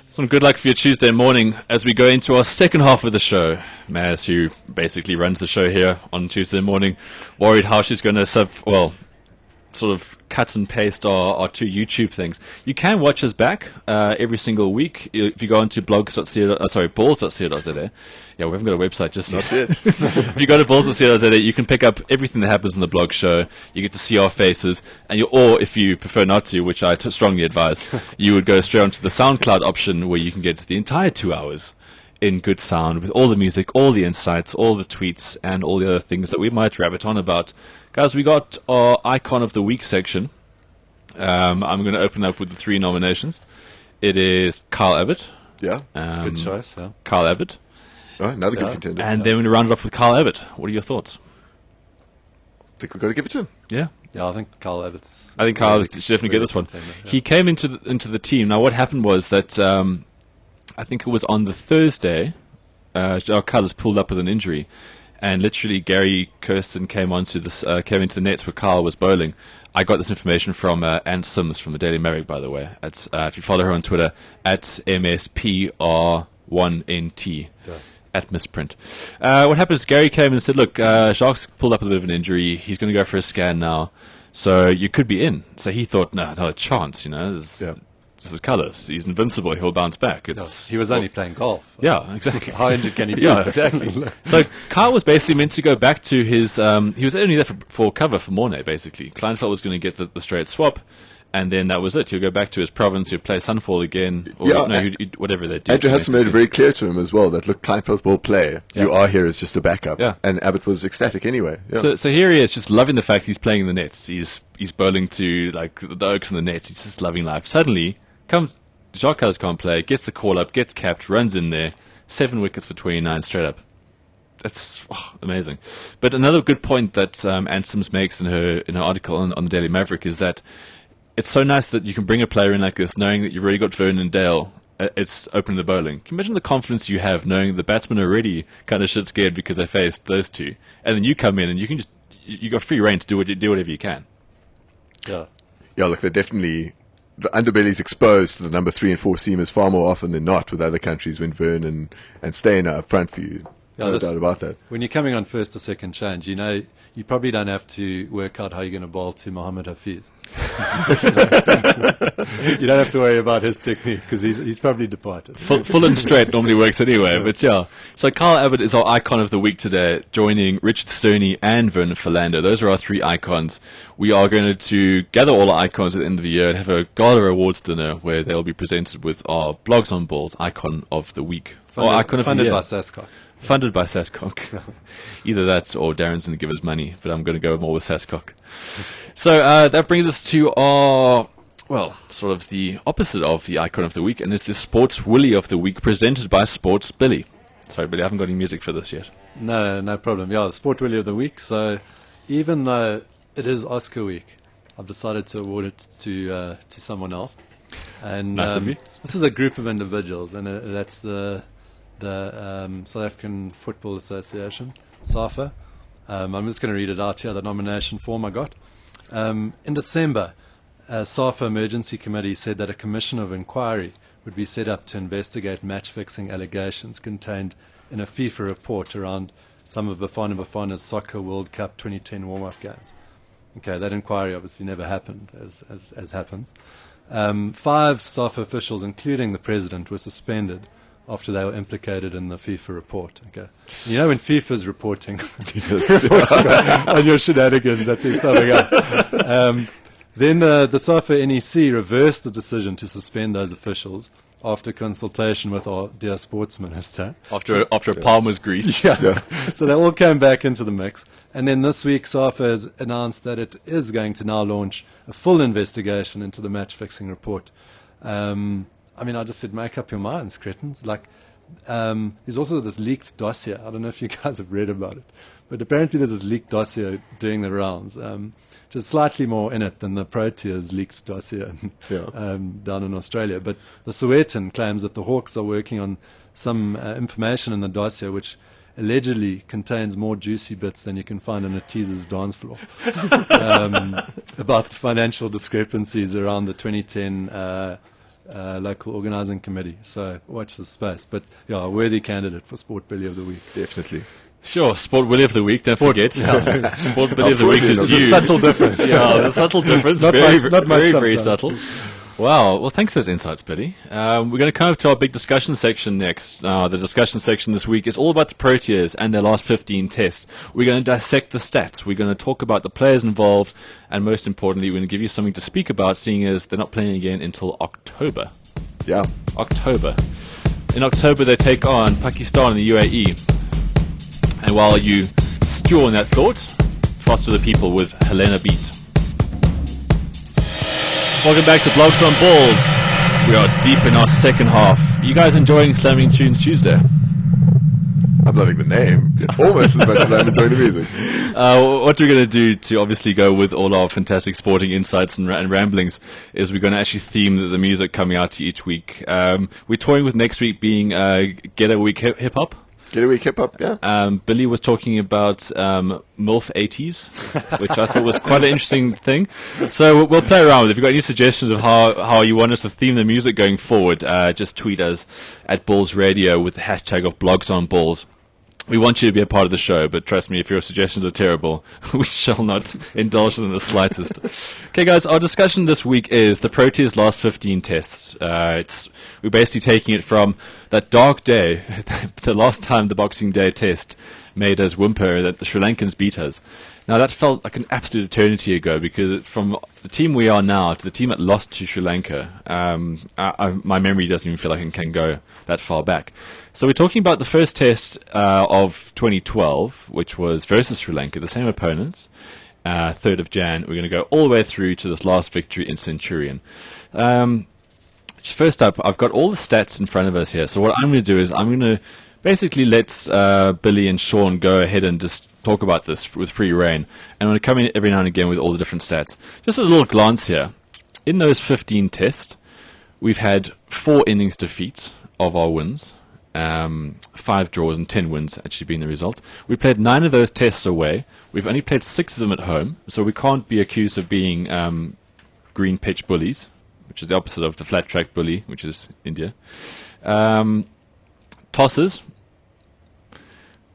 Some good luck for your Tuesday morning as we go into our second half of the show. Maz, who basically runs the show here on Tuesday morning, worried how she's going to sort of cut and paste our two YouTube things. You can watch us back every single week if you go onto balls.co.za. Yeah, we haven't got a website just Not yet. If you go to balls.co.za, you can pick up everything that happens in the blog show. You get to see our faces, and or if you prefer not to, which I strongly advise, you would go straight onto the SoundCloud option where you can get the entire 2 hours in good sound with all the music, all the insights, all the tweets, and all the other things that we might rabbit on about. Guys, we got our Icon of the Week section. I'm going to open up with the 3 nominations. It is Kyle Abbott. Yeah. Good choice. Yeah. Kyle Abbott. Oh, another good contender. And then we round it off with Kyle Abbott. What are your thoughts? I think we've got to give it to him. Yeah. Yeah, I think Kyle Abbott's... I think Kyle should definitely get this one. Contender, yeah. He came into the team. Now, what happened was that I think it was on the Thursday, Kyle was pulled up with an injury. And literally, Gary Kirsten came into the nets where Kyle was bowling. I got this information from Ann Sims from the Daily Maverick, by the way. If you follow her on Twitter, at MSPR1NT, at misprint. What happened is Gary came and said, look, Jacques pulled up with a bit of an injury. He's going to go for a scan now. So you could be in. So he thought, no, not a chance, This is Carlos. He's invincible. He'll bounce back. He was only playing golf. Yeah, exactly. How injured can he be? Yeah, exactly. So Kyle was basically meant to go back to his... he was only there for cover for Mornay, basically. Kleinfeld was going to get the straight swap, and then that was it. He'll go back to his province. He'll play Sunfall again, or whatever they do. Andrew Hudson made it very clear to him as well that, look, Kleinfeld will play. Yeah. You are here as just a backup. Yeah. And Abbott was ecstatic anyway. Yeah. So here he is, just loving the fact he's playing in the nets. He's bowling to like the Oaks and the nets. He's just loving life. Suddenly, comes... Jacques can't play, gets the call up, gets capped, runs in there, 7 wickets for 29 straight up. That's amazing. But another good point that Ann Sims makes in her article on the Daily Maverick is that it's so nice that you can bring a player in like this, knowing that you've already got Vernon and Dale. It's opening the bowling. Can you imagine the confidence you have knowing the batsmen are already kind of shit scared because they faced those two, and then you come in and you can you got free reign to do whatever you can. Yeah, look, they're definitely. The underbelly's exposed to the number 3 and 4 seamers far more often than not with other countries when Vernon and Steyn are up front for you. No doubt about that. When you're coming on first or second change, you probably don't have to work out how you're going to bowl to Mohammed Hafiz. You don't have to worry about his technique because he's probably departed. Full and straight normally works anyway, but yeah. So Kyle Abbott is our icon of the week today, joining Richard Stoney and Vernon Philander. Those are our 3 icons. We are going to gather all our icons at the end of the year and have a gala awards dinner where they'll be presented with our Blogs on Balls icon of the week. Funded by Sascock. Funded by Sascock. Either that or Darren's going to give us money, but I'm going to go more with Sascock. So that brings us to our, sort of the opposite of the icon of the week, and it's the Sports Willy of the week presented by Sports Billy. Sorry, Billy, I haven't got any music for this yet. No problem. Yeah, the Sport Willy of the week. So even though it is Oscar week, I've decided to award it to someone else. And nice of you. This is a group of individuals, and that's the South African Football Association, SAFA. I'm just going to read it out here, the nomination form I got. In December, SAFA Emergency Committee said that a commission of inquiry would be set up to investigate match-fixing allegations contained in a FIFA report around some of Bafana Bafana's Soccer World Cup 2010 warm-up games. Okay, that inquiry obviously never happened, as happens. 5 SAFA officials, including the president, were suspended after they were implicated in the FIFA report. Okay, you know when FIFA's reporting on your shenanigans that they're summing up. Then the SAFA NEC reversed the decision to suspend those officials after consultation with our dear sports minister. After a palm was greased. Yeah. So they all came back into the mix. And then this week, SAFA has announced that it is going to now launch a full investigation into the match-fixing report. I just said, make up your minds, cretins. There's also this leaked dossier. I don't know if you guys have read about it, but apparently there's this leaked dossier doing the rounds, just slightly more in it than the Proteas leaked dossier down in Australia. But the Sowetan claims that the Hawks are working on some information in the dossier which allegedly contains more juicy bits than you can find on a teaser's dance floor about the financial discrepancies around the 2010 local organising committee. So watch this space. But yeah, a worthy candidate for Sport Billy of the Week. Definitely. Sure, Sport Willy of the Week, don't forget. Sport Billy of the Week is There's you. a subtle difference. Yeah, the subtle difference. Not very, much, not much very, very subtle. subtle. Wow. Well, thanks for those insights, Billy. We're going to come up to our big discussion section next. The discussion section this week is all about the Proteas and their last 15 tests. We're going to dissect the stats. We're going to talk about the players involved. And most importantly, we're going to give you something to speak about, seeing as they're not playing again until October. Yeah. October. In October, they take on Pakistan and the UAE. And while you stew on that thought, foster the people with Helena Beat. Welcome back to Blogs on Balls. We are deep in our second half. You guys enjoying Slamming Tunes Tuesday? I'm loving the name almost as much as I'm enjoying the music. What we're going to do to obviously go with all our fantastic sporting insights and ramblings is we're going to actually theme the music coming out to each week. We're toying with next week being Get a Week Hip Hop. Get a week hip hop, yeah. Billy was talking about MILF 80s, which I thought was quite an interesting thing. So we'll play around with it. If you've got any suggestions of how you want us to theme the music going forward, just tweet us at Balls Radio with the hashtag of Blogs on Balls. We want you to be a part of the show, but trust me, if your suggestions are terrible, we shall not indulge them in the slightest. Okay, guys, our discussion this week is the Proteas' last 15 tests. We're basically taking it from that dark day, the last time the Boxing Day test made us whimper that the Sri Lankans beat us. Now, that felt like an absolute eternity ago, because from the team we are now to the team that lost to Sri Lanka, my memory doesn't even feel like it can go that far back. So we're talking about the first test of 2012, which was versus Sri Lanka, the same opponents, 3rd of Jan. We're going to go all the way through to this last victory in Centurion. First up, I've got all the stats in front of us here. So what I'm going to do is I'm going to basically let Billy and Sean go ahead and just talk about this with free reign. And I'm going to come in every now and again with all the different stats. Just a little glance here. In those 15 tests, we've had 4 innings defeats of our wins. 5 draws and 10 wins actually being the result. We played 9 of those tests away. We've only played 6 of them at home, so we can't be accused of being green pitch bullies, which is the opposite of the flat track bully, which is India. Tosses,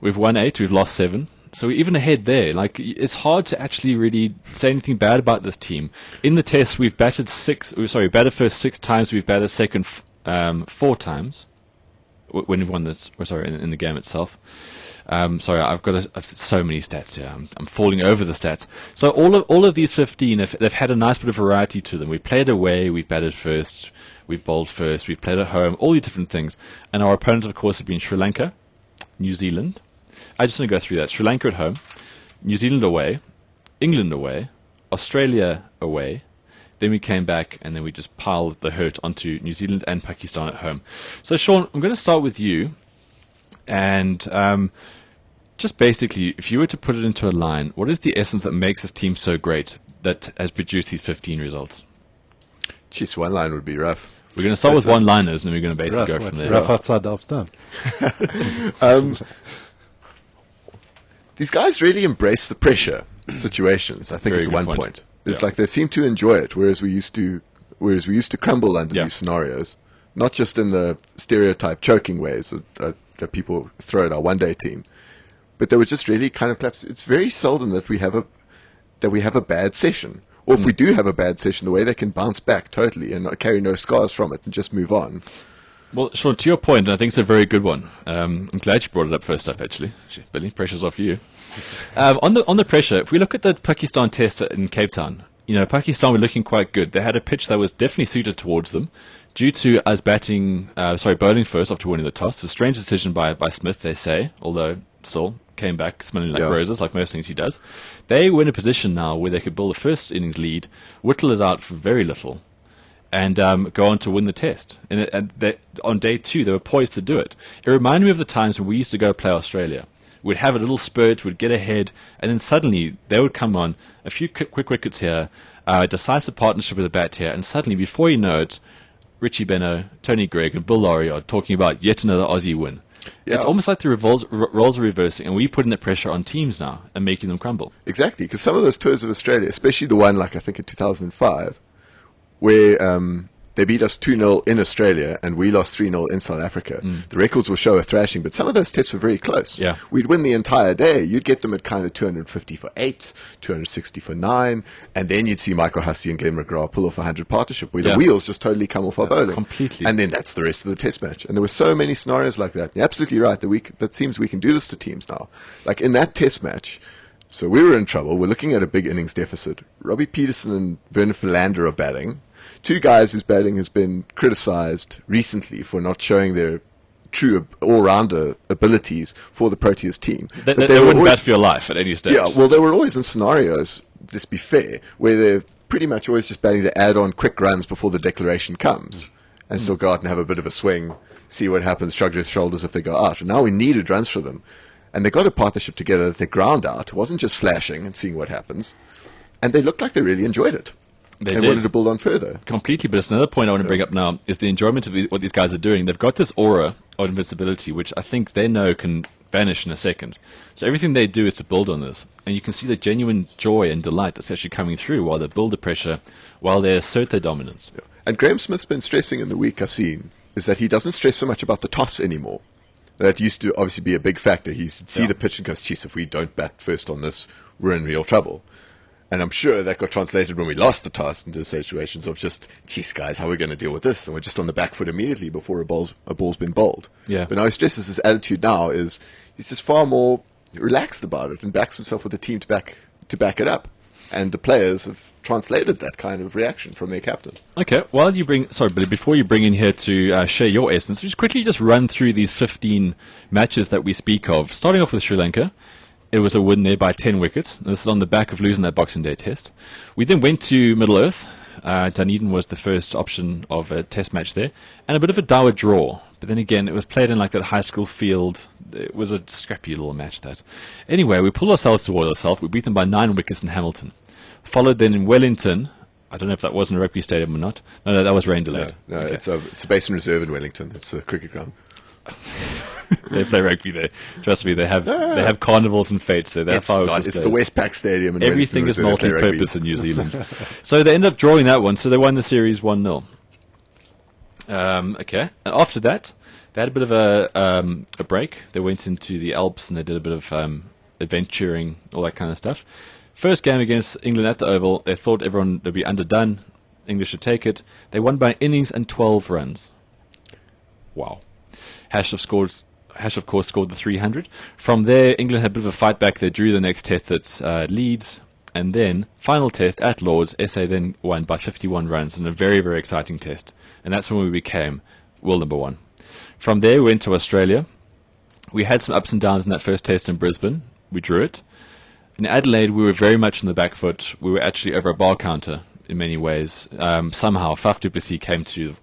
we've won 8, we've lost 7. So we're even ahead there. Like, it's hard to actually really say anything bad about this team. In the test, we've batted first 6 times, we've batted second 4 times. When we've won this, in the game itself. Sorry, I've got so many stats here. I'm falling over the stats. So all of these 15, they've had a nice bit of variety to them. We played away, we've batted first, we've bowled first, we've played at home, all these different things. And our opponents, of course, have been Sri Lanka, New Zealand. I just want to go through that. Sri Lanka at home, New Zealand away, England away, Australia away. Then we came back, and then we just piled the hurt onto New Zealand and Pakistan at home. So, Sean, I'm going to start with you. And just basically, if you were to put it into a line, what is the essence that makes this team so great that has produced these 15 results? Jeez, one line would be rough. We're going to start with one-liners, and then we're going to basically go from there. Rough outside the off-stump. These guys really embrace the pressure situations, I think, is the one point. It's like they seem to enjoy it, whereas we used to crumble under these scenarios, not just in the stereotype choking ways that people throw at our one-day team, but they were just really kind of collapse. It's very seldom that we have a bad session, or if we do have a bad session, the way they can bounce back totally and not carry no scars from it and just move on. Well, Sean, to your point, and I think it's a very good one. I'm glad you brought it up first up, actually. Billy, pressure's off you. On the pressure, if we look at the Pakistan test in Cape Town, Pakistan were looking quite good. They had a pitch that was definitely suited towards them. Due to us bowling first after winning the toss, a strange decision by Smith, they say, although still came back smelling like roses, like most things he does. They were in a position now where they could build a first innings lead, whittle us out for very little, and go on to win the test. And on day 2, they were poised to do it. It reminded me of the times when we used to go play Australia. We'd have a little spurt, we'd get ahead, and then suddenly they would come on, a few quick wickets here, decisive partnership with the bat here, and suddenly, before you know it, Richie Benno, Tony Gregg, and Bill Laurie are talking about yet another Aussie win. Yeah. It's almost like the roles are reversing, and we're putting the pressure on teams now and making them crumble. Exactly, because some of those tours of Australia, especially the one, like I think in 2005, where they beat us 2-0 in Australia, and we lost 3-0 in South Africa. The records will show a thrashing, but some of those tests were very close. Yeah. We'd win the entire day. You'd get them at kind of 250 for 8, 260 for 9, and then you'd see Michael Hussey and Glenn McGrath pull off a 100 partnership where the wheels just totally come off our bowling. Completely. And then that's the rest of the test match. And there were so many scenarios like that. You're absolutely right. That seems we can do this to teams now. Like in that test match, so we were in trouble. We're looking at a big innings deficit. Robbie Peterson and Vernon Philander are batting. Two guys whose batting has been criticized recently for not showing their true all-rounder abilities for the Proteas team. They wouldn't bat for your life at any stage. Yeah, well, they were always in scenarios, let's be fair, where they're pretty much always just batting to add on quick runs before the declaration comes and still go out and have a bit of a swing, see what happens, shrug their shoulders if they go out. And now we needed runs for them. And they got a partnership together that they ground out. It wasn't just flashing and seeing what happens. And they looked like they really enjoyed it. They wanted to build on further. Completely, but it's another point I want to bring up now is the enjoyment of what these guys are doing. They've got this aura of invincibility, which I think they know can vanish in a second. So everything they do is to build on this. And you can see the genuine joy and delight that's actually coming through while they build the pressure, while they assert their dominance. Yeah. And Graham Smith's been stressing in the week I've seen is that he doesn't stress so much about the toss anymore. That used to obviously be a big factor. He'd see the pitch and goes, geez, if we don't bat first on this, we're in real trouble. And I'm sure that got translated when we lost the toss into situations of just, geez, guys, how are we going to deal with this? And we're just on the back foot immediately before a ball's been bowled. Yeah. But now he stresses his attitude now is he's just far more relaxed about it and backs himself with the team to back it up. And the players have translated that kind of reaction from their captain. Okay, Billy, before you bring in here to share your essence, just quickly run through these 15 matches that we speak of. Starting off with Sri Lanka. It was a win there by 10 wickets. This is on the back of losing that Boxing Day test. We then went to Middle Earth. Dunedin was the first option of a test match there. And a bit of a dour draw. But then again, it was played in like that high school field. It was a scrappy little match, that. Anyway, we pulled ourselves towards ourselves. We beat them by 9 wickets in Hamilton. Followed then in Wellington. I don't know if that was in a rugby stadium or not. No, that was rain delayed. No, okay. It's a basin reserve in Wellington. It's a cricket ground. They play rugby there. Trust me, they have carnivals and fates there. That's how it's the Westpac Stadium. In Everything is multi-purpose in New Zealand. So they ended up drawing that one. So they won the series 1-0. Okay, and after that, they had a bit of a break. They went into the Alps and they did a bit of adventuring, all that kind of stuff. First game against England at the Oval, they thought everyone would be underdone. English should take it. They won by innings and 12 runs. Wow. Hash, of course, scored the 300. From there, England had a bit of a fight back. They drew the next test at Leeds. And then, final test at Lords, SA then won by 51 runs in a very, very exciting test. And that's when we became world number 1. From there, we went to Australia. We had some ups and downs in that first test in Brisbane. We drew it. In Adelaide, we were very much on the back foot. We were actually over a bar counter in many ways. Somehow, Faf du Plessis came to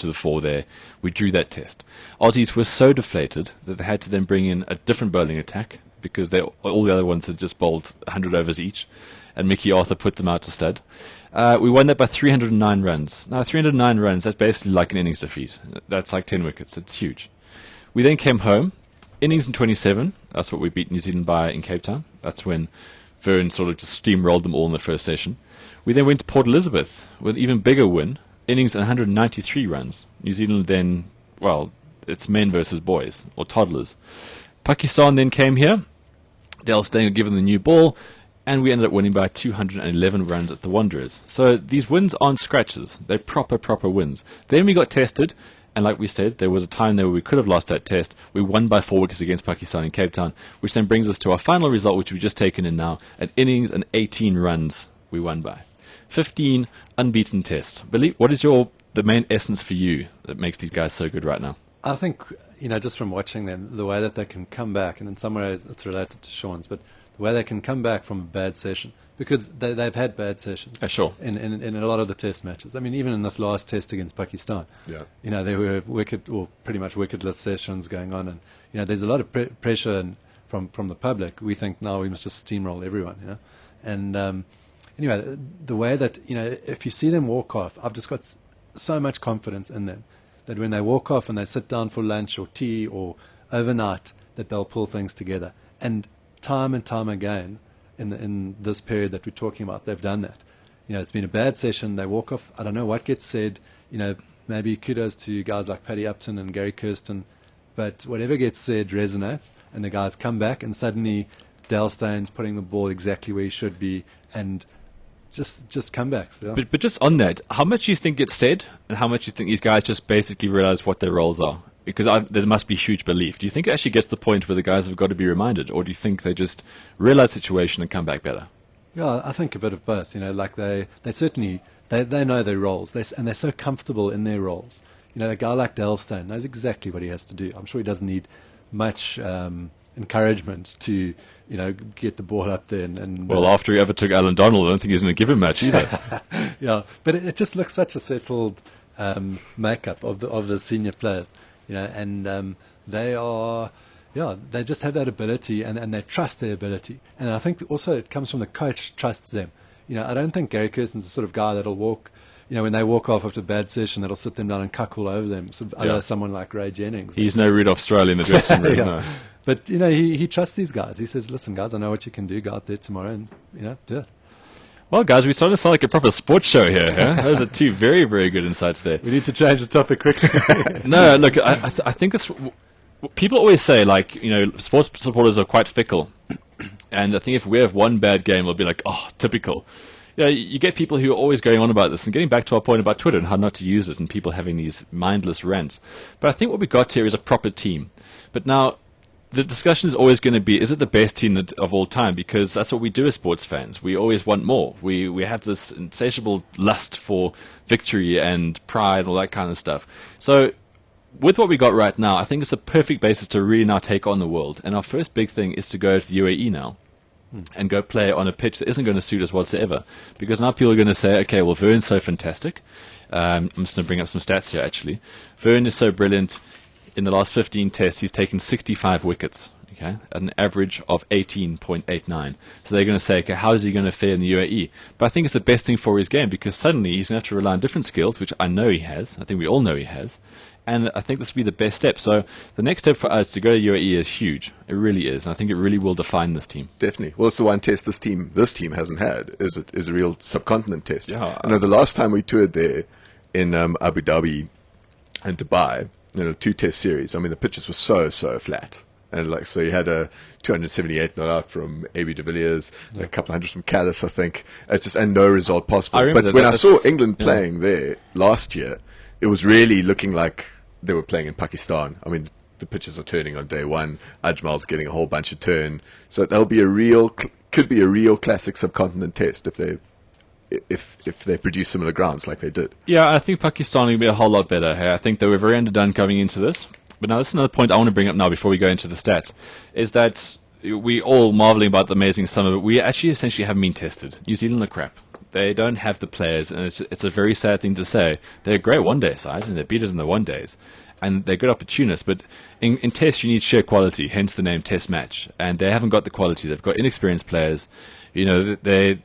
the fore there. We drew that test. Aussies were so deflated that they had to then bring in a different bowling attack because all the other ones had just bowled 100 overs each, and Mickey Arthur put them out to stud. We won that by 309 runs. Now, 309 runs, that's basically like an innings defeat. That's like 10 wickets. It's huge. We then came home. Innings in 27. That's what we beat New Zealand by in Cape Town. That's when Vern sort of just steamrolled them all in the first session. We then went to Port Elizabeth with an even bigger win. Innings and 193 runs. New Zealand then, well, it's men versus boys, or toddlers. Pakistan then came here. Dale Steyn given the new ball, and we ended up winning by 211 runs at the Wanderers. So these wins aren't scratches. They're proper wins. Then we got tested, and like we said, there was a time there where we could have lost that test. We won by 4 wickets against Pakistan in Cape Town, which then brings us to our final result, which we've just taken in now. An innings and 18 runs we won by. 15 unbeaten tests. Billy, what is the main essence for you that makes these guys so good right now? I think, just from watching them, the way that they can come back, and in some ways it's related to Sean's, but the way they can come back from a bad session, because they've had bad sessions sure. in a lot of the test matches. I mean, even in this last test against Pakistan, there were pretty much wicketless sessions going on, and there's a lot of pressure from the public. We think now we must just steamroll everyone, and anyway, the way that, if you see them walk off, I've just got so much confidence in them that when they walk off and they sit down for lunch or tea or overnight, that they'll pull things together. And time again, in this period that we're talking about, they've done that. It's been a bad session. They walk off. I don't know what gets said. maybe kudos to guys like Paddy Upton and Gary Kirsten, but whatever gets said resonates, and the guys come back, and suddenly Dale Steyn's putting the ball exactly where he should be, and just comebacks. Yeah. But just on that, how much do you think gets said, and how much do you think these guys just basically realize what their roles are? Because there must be huge belief. Do you think it actually gets to the point where the guys have got to be reminded, or do you think they just realize the situation and come back better? Yeah, I think a bit of both. Like they certainly they know their roles, and they're so comfortable in their roles. A guy like Dale Steyn knows exactly what he has to do. I'm sure he doesn't need much encouragement to get the ball up there. And well, after he ever took Alan Donald, I don't think he's going to give him much either. Yeah, but it just looks such a settled makeup of the senior players. And they are, they just have that ability, and they trust their ability. And I think also it comes from the coach trusts them. I don't think Gary Kirsten's the sort of guy that'll walk, when they walk off after a bad session, that'll sit them down and cuckle over them. Sort of someone like Ray Jennings. He's no Rudolph Straley in the dressing room. No. But, he trusts these guys. He says, listen, guys, I know what you can do. Go out there tomorrow and, do it. Well, guys, we're starting to sound like a proper sports show here. Huh? Those are two very, very good insights there. We need to change the topic quickly. No, look, I think it's... People always say, sports supporters are quite fickle. And I think if we have one bad game, we'll be like, oh, typical. You get people who are always going on about this, and getting back to our point about Twitter and how not to use it, and people having these mindless rants. But I think what we got here is a proper team. But now, the discussion is always going to be, is it the best team of all time? Because that's what we do as sports fans. We always want more. We have this insatiable lust for victory and pride and all that kind of stuff. So with what we got right now, I think it's the perfect basis to really now take on the world. And our first big thing is to go to the UAE now and go play on a pitch that isn't going to suit us whatsoever. Because now people are going to say, okay, well, Vern's so fantastic. I'm just going to bring up some stats here, actually. Vern is so brilliant. In the last 15 tests, he's taken 65 wickets, at an average of 18.89. So they're going to say, okay, how is he going to fare in the UAE? But I think it's the best thing for his game, because suddenly he's going to have to rely on different skills, which I know he has. I think we all know he has. And I think this will be the best step. So the next step for us to go to UAE is huge. It really is. And I think it really will define this team. Definitely. Well, it's the one test this team hasn't had, is a real subcontinent test. Yeah. I know the last time we toured there in Abu Dhabi and Dubai, 2-test series. I mean, the pitches were so flat, and so you had a 278 not out from A.B. de Villiers, a couple hundred from Callis, I think. And no result possible. But when I saw England playing there last year, it was really looking like they were playing in Pakistan. I mean, the pitches are turning on day one. Ajmal's getting a whole bunch of turn, so that'll be could be a real classic subcontinent test if they produce similar grounds like they did. Yeah, I think Pakistan will be a whole lot better. Hey? I think they were very underdone coming into this. But now this is another point I want to bring up now before we go into the stats, is that we all marveling about the amazing summer, but we actually essentially haven't been tested. New Zealand are crap. They don't have the players, and it's a very sad thing to say. They're a great one-day side, and they beat us in the one-days. And they're good opportunists, but in tests you need sheer quality, hence the name Test Match. And they haven't got the quality. They've got inexperienced players. Their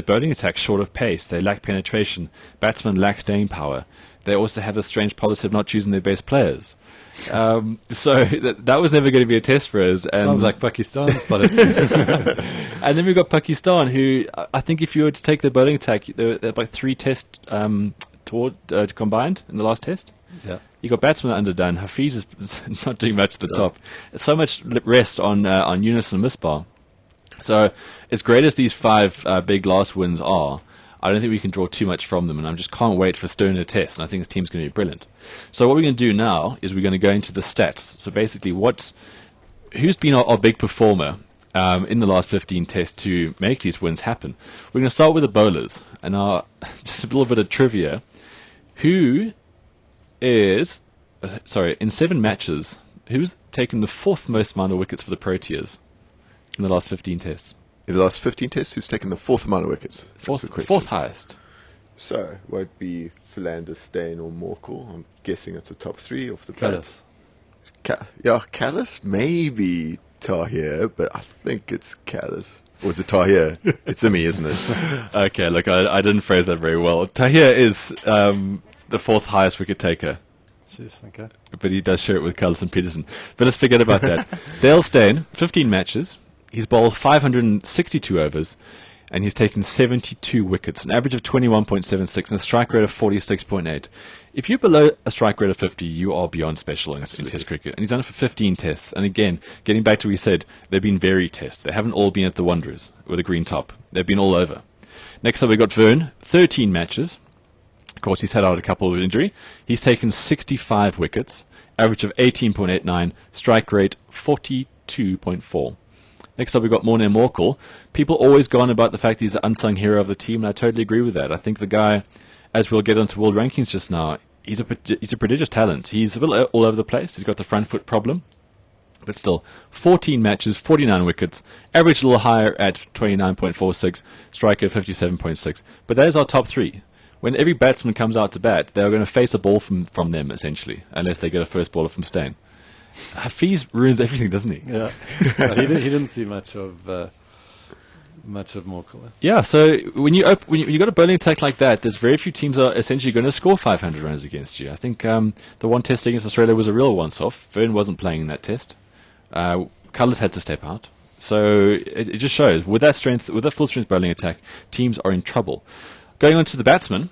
bowling attack short of pace. They lack penetration. Batsmen lack staying power. They also have a strange policy of not choosing their best players. So that was never going to be a test for us. And sounds like Pakistan's policy. And then we've got Pakistan, who I think if you were to take their bowling attack, they're like 3 tests combined in the last test. Yeah. You got batsmen underdone. Hafiz is not doing much at the top. So much rest on Yunus and Misbah. So as great as these 5 big last wins are, I don't think we can draw too much from them, and I just can't wait for Sterner test, and I think this team's going to be brilliant. So what we're going to do now is we're going to go into the stats. So basically, who's been our big performer in the last 15 tests to make these wins happen? We're going to start with the bowlers, and just a little bit of trivia. Who is, in 7 matches, who's taken the 4th most amount of wickets for the Proteas in the last 15 tests? In the last 15 tests, who's taken the 4th amount of wickets? 4th highest. So, won't be Philander, Steyn, or Morkel. I'm guessing it's the top 3 off the bat. Callis, maybe Tahir, but I think it's Callis. Or is it Tahir? It's Imi, isn't it? Okay, look, I didn't phrase that very well. Tahir is the 4th highest wicket taker. Jeez, okay. But he does share it with Callis and Peterson. But let's forget about that. Dale Steyn, 15 matches. He's bowled 562 overs. and he's taken 72 wickets, an average of 21.76, and a strike rate of 46.8. If you're below a strike rate of 50, you are beyond special in Test cricket. And he's done it for 15 tests. And again, getting back to what we said, they've been varied tests. They haven't all been at the Wanderers with a green top. They've been all over. Next up, we've got Vern, 13 matches. Of course, he's had out a couple of injury. He's taken 65 wickets, average of 18.89, strike rate 42.4. Next up, we've got Morne Morkel. People always go on about the fact he's the unsung hero of the team, and I totally agree with that. I think the guy, as we'll get onto world rankings just now, he's a prodigious talent. He's a bit all over the place. He's got the front foot problem. But still, 14 matches, 49 wickets, average a little higher at 29.46, strike rate 57.6. But that is our top three. When every batsman comes out to bat, they're going to face a ball from them, essentially, unless they get a first baller from Steyn. Hafiz ruins everything, doesn't he? Yeah, he didn't see much of Morkel. Yeah, so when you got a bowling attack like that, there's very few teams are essentially going to score 500 runs against you. I think the one test against Australia was a real once-off. Vern wasn't playing in that test. Cullis had to step out. So it just shows, with that strength, with a full-strength bowling attack, teams are in trouble. Going on to the batsmen,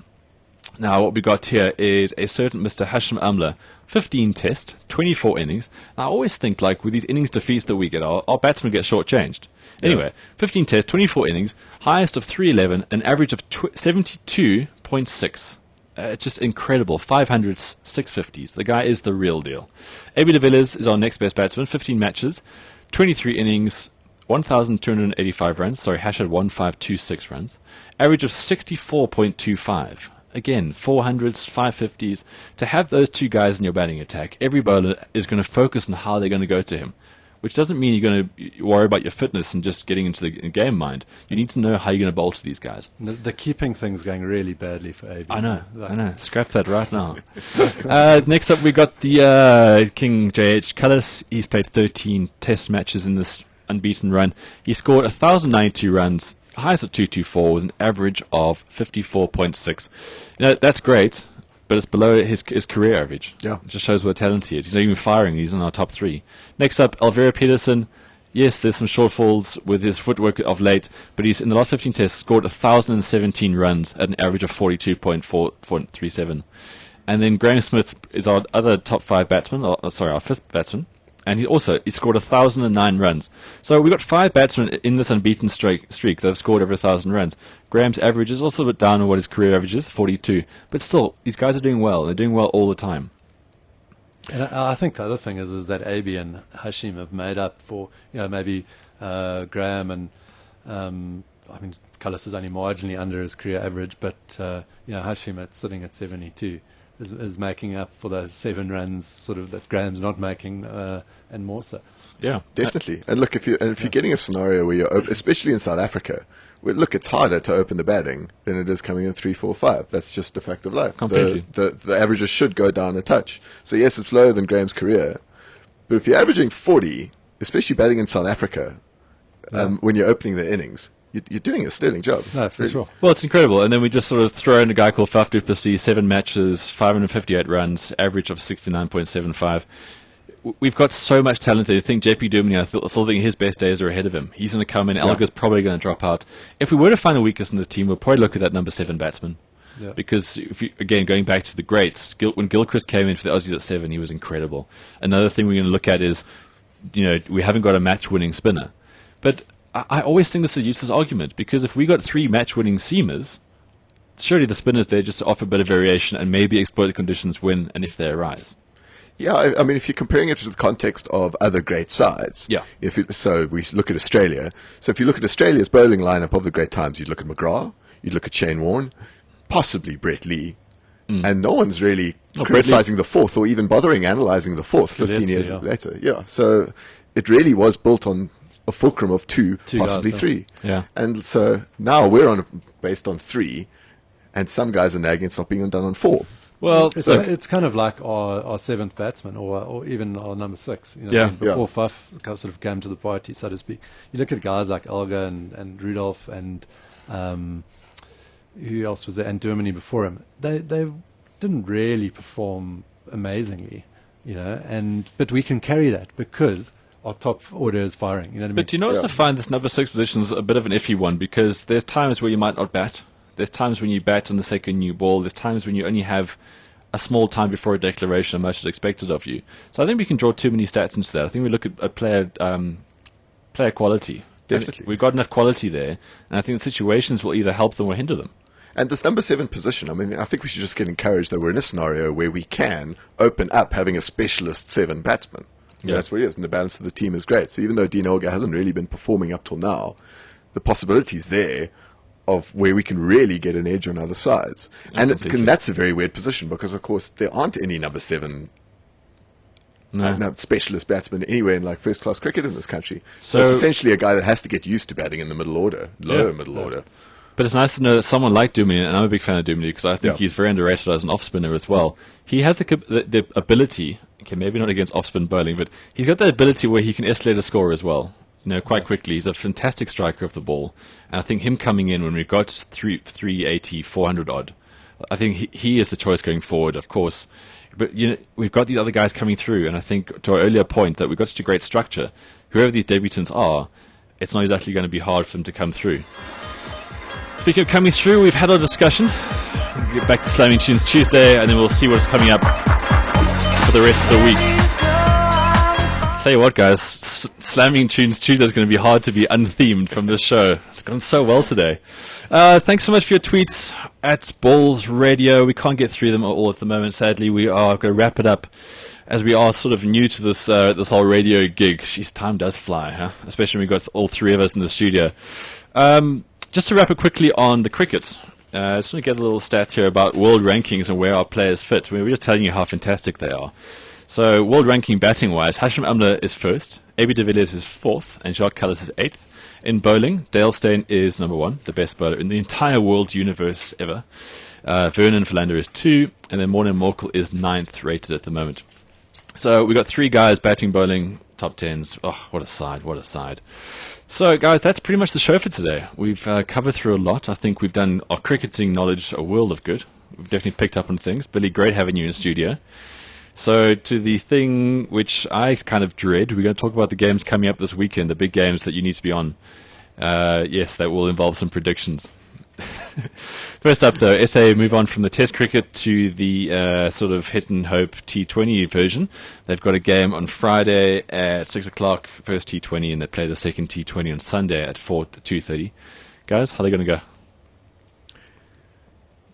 now what we got here is a certain Mr. Hashim Amla, 15 tests, 24 innings. Now, I always think, like, with these innings defeats that we get, our batsmen get shortchanged. Anyway, 15 tests, 24 innings, highest of 311, an average of 72.6. It's just incredible. 500s, 650s. The guy is the real deal. AB de Villiers is our next best batsman, 15 matches, 23 innings, 1,285 runs. Sorry, Hash had 1,526 runs. Average of 64.25. Again, 400s, 550s. To have those two guys in your batting attack, every bowler is going to focus on how they're going to go to him. Which doesn't mean you're going to worry about your fitness and just getting into the game mind. You need to know how you're going to bowl to these guys. The keeping thing's going really badly for AB. I know. Scrap that right now. Next up, we got the King J.H. Cullis. He's played 13 test matches in this unbeaten run. He scored 1,092 runs, highest of 224, with an average of 54.6. That's great, but it's below his career average. Yeah. It just shows what talent he is. He's not even firing. He's in our top three. Next up, Alvira Peterson. Yes, there's some shortfalls with his footwork of late, but he's in the last 15 tests scored 1,017 runs at an average of 42.437. And then Graham Smith is our other top five batsman, our fifth batsman. And he scored 1,009 runs. So we've got five batsmen in this unbeaten streak that have scored over 1,000 runs. Graham's average is also a bit down on what his career average is, 42. But still, these guys are doing well. They're doing well all the time. And I think the other thing is that AB and Hashim have made up for, maybe Graham and, Cullis is only marginally under his career average, but, Hashim sitting at 72. Is making up for those 7 runs sort of that Graham's not making, and more so. Yeah, definitely. And look, if you're getting a scenario where you're, especially in South Africa, where look, it's harder to open the batting than it is coming in 3, 4, 5. That's just a fact of life. Completely. The averages should go down a touch. So yes, it's lower than Graham's career, but if you're averaging 40, especially batting in South Africa, when you're opening the innings, you're doing a sterling job. No, for sure. Well, it's incredible. And then we just sort of throw in a guy called Faf du Plessis, 7 matches, 558 runs, average of 69.75. We've got so much talent. I think JP Duminy, I still think his best days are ahead of him. He's going to come in. Elgar's probably going to drop out. If we were to find a weakness in the team, we'll probably look at that number 7 batsman. Yeah. Because, going back to the greats, when Gilchrist came in for the Aussies at 7, he was incredible. Another thing we're going to look at is, we haven't got a match-winning spinner. But I always think this is a useless argument, because if we got 3 match-winning seamers, surely the spinner's there just to offer a bit of variation and maybe exploit the conditions when and if they arise. Yeah, I mean, if you're comparing it to the context of other great sides, so we look at Australia. So if you look at Australia's bowling lineup of the great times, you'd look at McGrath, you'd look at Shane Warne, possibly Brett Lee, and no one's really criticising the fourth or even bothering analysing the fourth 15 years later. Yeah, so it really was built on a fulcrum of 2, possibly guys, 3. Yeah. And so now we're based on 3, and some guys are nagging it's not being done on 4. Well, it's kind of like our 7th batsman or even our number 6. Before Faf sort of came to the party, so to speak. You look at guys like Elgar and Rudolph and who else was there, and Germany before him. They didn't really perform amazingly, but we can carry that because our top order is firing. You know what I mean? But do you also find this number 6 position is a bit of an iffy one, because there's times where you might not bat. There's times when you bat on the second new ball. There's times when you only have a small time before a declaration and much is expected of you. So I think we can draw too many stats into that. I think we look at player quality. Definitely. We've got enough quality there, and I think the situations will either help them or hinder them. And this number 7 position, I mean, I think we should just get encouraged that we're in a scenario where we can open up having a specialist 7 batsman. That's what it is, and the balance of the team is great. So even though Dean Elgar hasn't really been performing up till now, the possibilities there of where we can really get an edge on other sides. And that's a very weird position because, of course, there aren't any number 7 specialist batsmen anywhere in like first-class cricket in this country. So it's essentially a guy that has to get used to batting in the middle order, lower middle order. But it's nice to know that someone like Duminy, and I'm a big fan of Duminy because I think he's very underrated as an off-spinner as well. He has the ability, okay, maybe not against off-spin bowling, but he's got the ability where he can escalate a score as well, quite quickly. He's a fantastic striker of the ball. And I think him coming in when we've got 380, 400 odd, I think he is the choice going forward, of course. But we've got these other guys coming through, and I think to our earlier point that we've got such a great structure, whoever these debutants are, it's not exactly going to be hard for them to come through. Speaking of coming through, we've had our discussion. We'll get back to Slamming Tunes Tuesday, and then we'll see what's coming up for the rest of the week. Tell you what, guys, Slamming Tunes Tuesday is going to be hard to be unthemed from this show. It's gone so well today. Thanks so much for your tweets at BLOGZ Radio. We can't get through them all at the moment, sadly. We are going to wrap it up as we are sort of new to this this whole radio gig. Jeez, time does fly, huh? Especially when we've got all 3 of us in the studio. Just to wrap it quickly on the cricket, I just want to get a little stats here about world rankings and where our players fit. I mean, we're just telling you how fantastic they are. So, world ranking batting-wise, Hashim Amla is 1st, AB de Villiers is 4th, and Jacques Kallis is 8th. In bowling, Dale Steyn is number 1, the best bowler in the entire world universe ever. Vernon Philander is 2, and then Morne Morkel is 9th rated at the moment. So, we've got 3 guys batting, bowling, top 10s. Oh, what a side, what a side. So, guys, that's pretty much the show for today. We've covered through a lot. I think we've done our cricketing knowledge a world of good. We've definitely picked up on things. Billy, great having you in studio. So, to the thing which I kind of dread, we're going to talk about the games coming up this weekend, the big games that you need to be on. Yes, that will involve some predictions. First up, though, SA move on from the Test cricket to the sort of hit and hope T20 version. They've got a game on Friday at 6 o'clock, first T20, and they play the second T20 on Sunday at 2:30. Guys, how are they going to go?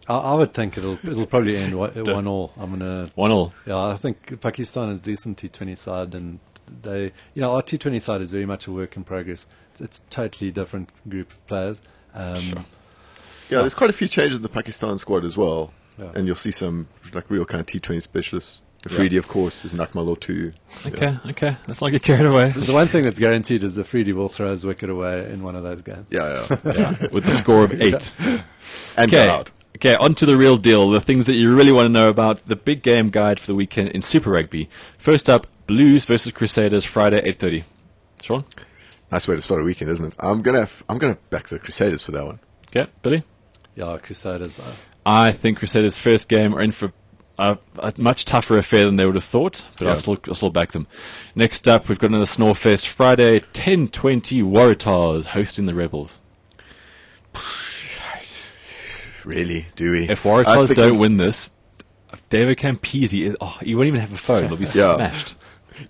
I would think it'll probably end 1-1. I'm gonna 1-1. Yeah, I think Pakistan is a decent T20 side, and they, our T20 side is very much a work in progress. It's a totally different group of players. Sure. Yeah, there's quite a few changes in the Pakistan squad as well, and you'll see some like real kind of T20 specialists. Afridi, of course, is Nakmal or 2. Okay. Let's not get carried away. The one thing that's guaranteed is Afridi will throw his wicket away in one of those games. Yeah. With the score of 8. And go out. Okay, on to the real deal, the things that you really want to know about, the big game guide for the weekend in Super Rugby. First up, Blues versus Crusaders, Friday, 8:30. Sean? Nice way to start a weekend, isn't it? I'm gonna back the Crusaders for that one. Okay, Billy? Yeah, Crusaders. I think Crusaders' first game are in for a much tougher affair than they would have thought, but I'll still back them. Next up, we've got another Snorefest, Friday, 10:20, Waratahs hosting the Rebels. Really? Do we? If Waratahs don't win this, David Campese he won't even have a phone. It'll be smashed.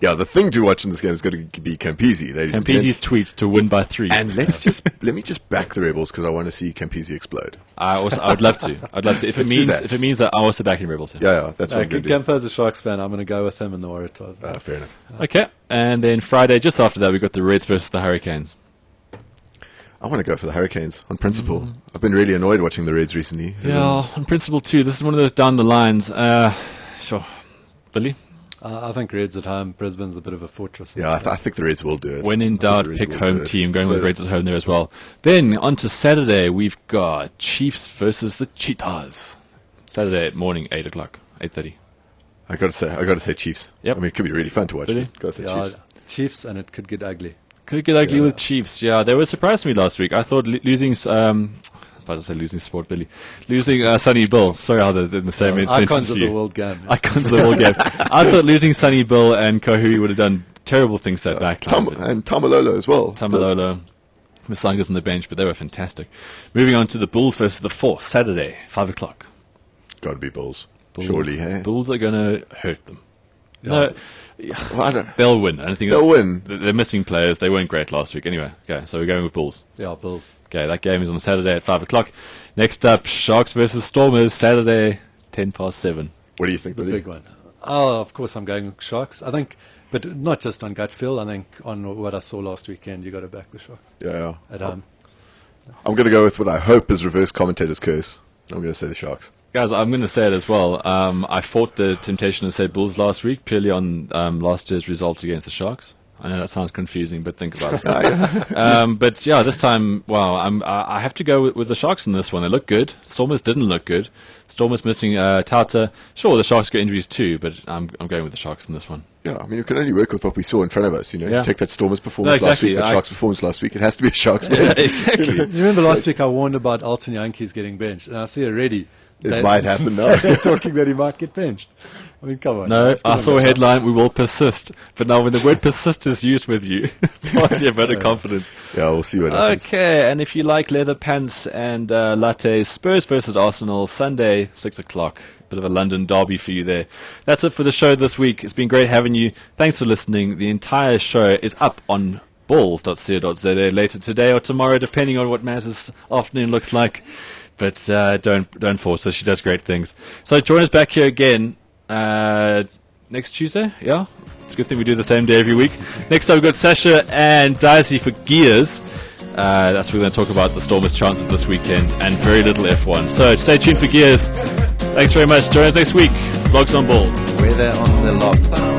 Yeah, the thing to watch in this game is going to be Campese. Campese's tweets to win by 3. And let me just back the Rebels because I want to see Campese explode. I would love to. If it means that I also back in Rebels. Yeah, that's what I'm going to do. Gampo's a Sharks fan. I'm going to go with him and the Waratahs. Fair enough. Okay, and then Friday, just after that, we've got the Reds versus the Hurricanes. I want to go for the Hurricanes on principle. I've been really annoyed watching the Reds recently. Yeah, on principle too. This is one of those down the lines. Sure. Billy? I think Reds at home. Brisbane's a bit of a fortress. Yeah, I think the Reds will do it. When in doubt, pick home team. Going with the Reds at home there as well. Then, on to Saturday, we've got Chiefs versus the Cheetahs. Saturday morning, 8 o'clock, 8:30. I got to say Chiefs. Yep. I mean, it could be really fun to watch. Really? Got to say Chiefs. Chiefs, and it could get ugly. Could get ugly with Chiefs, yeah. They were surprised me last week. I thought losing, about to say losing sport, Billy. Losing Sonny Bill. Sorry how they're in the same sentence. Icons of the world game. Icons of the world game. I thought losing Sonny Bill and Kahuri would have done terrible things that backline. And Tamalolo as well. Tamalolo. Masanga's on the bench, but they were fantastic. Moving on to the Bulls versus the Force, Saturday, 5 o'clock. Got to be Bulls. Surely, hey? Bulls are going to hurt them. Well, they'll win. I don't think they'll win. They're missing players. They weren't great last week. Anyway, okay, so we're going with Bulls. Yeah, Bulls. Okay, that game is on Saturday at 5 o'clock. Next up, Sharks versus Stormers, Saturday, 7:10. What do you think? The big one. Oh, of course, I'm going with Sharks. I think, but not just on gut feel. I think on what I saw last weekend, you got to back the Sharks. Yeah. At I'm going to go with what I hope is reverse commentator's curse. I'm going to say the Sharks. Guys, I'm going to say it as well. I fought the temptation to say Bulls last week purely on last year's results against the Sharks. I know that sounds confusing, but think about it. But yeah, this time, wow, I have to go with the Sharks in this one. They look good. Stormers didn't look good. Stormers missing Tauta. Sure, the Sharks got injuries too, but I'm going with the Sharks in this one. Yeah, I mean, you can only work with what we saw in front of us. You take that Stormers performance exactly. last week, that Sharks performance last week. It has to be a Sharks win. Yeah, exactly. You remember last week I warned about Alton Yankees getting benched, and I see already. It might happen now. They're talking that he might get benched. I mean, come on. No, I saw a headline, we will persist. But now when the word persist is used with you, it's hardly a vote of confidence. Yeah, we'll see what happens. Okay, and if you like leather pants and lattes, Spurs versus Arsenal, Sunday, 6 o'clock. Bit of a London derby for you there. That's it for the show this week. It's been great having you. Thanks for listening. The entire show is up on balls.co.za later today or tomorrow, depending on what Maz's afternoon looks like. But don't force her. She does great things. So join us back here again next Tuesday. Yeah, it's a good thing we do the same day every week. Next up we've got Sasha and Daisy for Gears. That's what we're going to talk about, the Stormers' chances this weekend, and very little F1. So stay tuned for Gears. Thanks very much. Join us next week. BLOGZ on Balls. Weather on the lock.